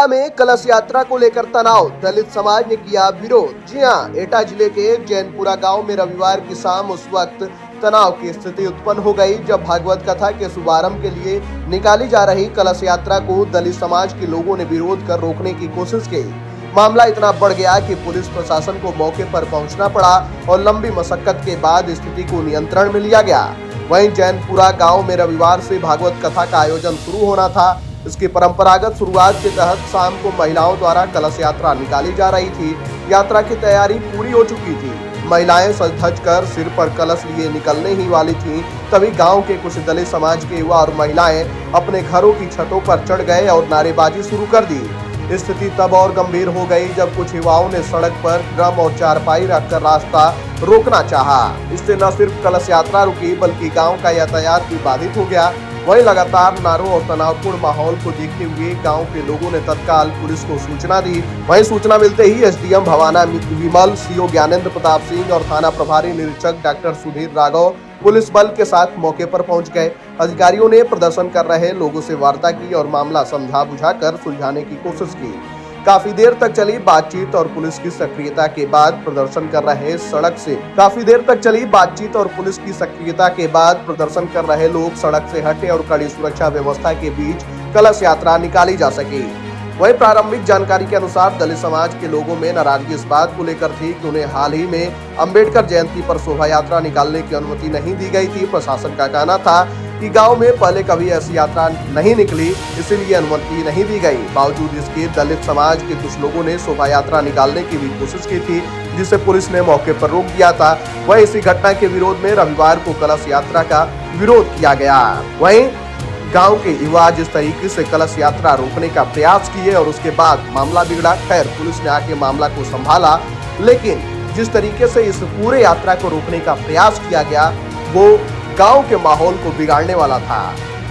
एटा में कलश यात्रा को लेकर तनाव, दलित समाज ने किया विरोध। जी हां, एटा जिले के जैनपुरा गांव में रविवार की शाम उस वक्त तनाव की स्थिति उत्पन्न हो गई जब भागवत कथा के शुभारंभ के लिए निकाली जा रही कलश यात्रा को दलित समाज के लोगों ने विरोध कर रोकने की कोशिश की। मामला इतना बढ़ गया कि पुलिस प्रशासन को मौके पर पहुंचना पड़ा और लंबी मशक्कत के बाद स्थिति को नियंत्रण में लिया गया। वहीं जैनपुरा गांव में रविवार से भागवत कथा का आयोजन शुरू होना था। इसकी परंपरागत शुरुआत के तहत शाम को महिलाओं द्वारा कलश यात्रा निकाली जा रही थी। यात्रा की तैयारी पूरी हो चुकी थी। महिलाएं सज धज कर सिर पर कलश लिए निकलने ही वाली थीं, तभी गांव के कुछ दलित समाज के युवा और महिलाएं अपने घरों की छतों पर चढ़ गए और नारेबाजी शुरू कर दी। स्थिति तब और गंभीर हो गई जब कुछ युवाओं ने सड़क पर ड्रम और चारपाई रखकर रास्ता रोकना चाहा। इससे न सिर्फ कलश यात्रा रुकी बल्कि गांव का यातायात भी बाधित हो गया। वहीं लगातार नारों और तनावपूर्ण माहौल को देखते हुए गांव के लोगों ने तत्काल पुलिस को सूचना दी। वहीं सूचना मिलते ही एसडीएम भवाना विमल, सीओ ज्ञानेंद्र प्रताप सिंह और थाना प्रभारी निरीक्षक डॉक्टर सुधीर राघव पुलिस बल के साथ मौके पर पहुंच गए। अधिकारियों ने प्रदर्शन कर रहे लोगों से वार्ता की और मामला समझा बुझाकर सुलझाने की कोशिश की। काफी देर तक चली बातचीत और पुलिस की सक्रियता के बाद प्रदर्शन कर रहे लोग सड़क से हटे और कड़ी सुरक्षा व्यवस्था के बीच कलश यात्रा निकाली जा सकी। वहीं प्रारंभिक जानकारी के अनुसार दलित समाज के लोगों में नाराजगी इस बात को लेकर थी कि उन्हें हाल ही में अंबेडकर जयंती पर शोभा यात्रा निकालने की अनुमति नहीं दी गई थी। प्रशासन का कहना था कि गांव में पहले कभी ऐसी यात्रा नहीं निकली, इसीलिए अनुमति नहीं दी गई। बावजूद इसके दलित समाज के कुछ लोगों ने शोभा यात्रा निकालने की भी कोशिश की थी, जिसे पुलिस ने मौके पर रोक दिया था। वहीं इसी घटना के विरोध में रविवार को कलश यात्रा का विरोध किया गया। वहीं गांव के युवा जिस तरीके से कलश यात्रा रोकने का प्रयास किए और उसके बाद मामला बिगड़ा। खैर, पुलिस ने आके मामला को संभाला, लेकिन जिस तरीके से इस पूरे यात्रा को रोकने का प्रयास किया गया वो गांव के माहौल को बिगाड़ने वाला था।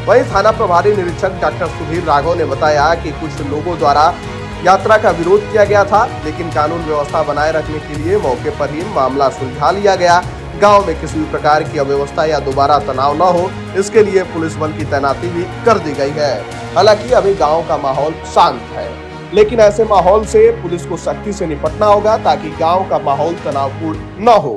वहीं थाना प्रभारी निरीक्षक डॉक्टर सुधीर राघव ने बताया कि कुछ लोगों द्वारा यात्रा का विरोध किया गया था, लेकिन कानून व्यवस्था बनाए रखने के लिए मौके पर ही मामला सुलझा लिया गया। गांव में किसी भी प्रकार की अव्यवस्था या दोबारा तनाव न हो, इसके लिए पुलिस बल की तैनाती भी कर दी गई है। हालांकि अभी गांव का माहौल शांत है, लेकिन ऐसे माहौल से पुलिस को सख्ती से निपटना होगा ताकि गांव का माहौल तनावपूर्ण न हो।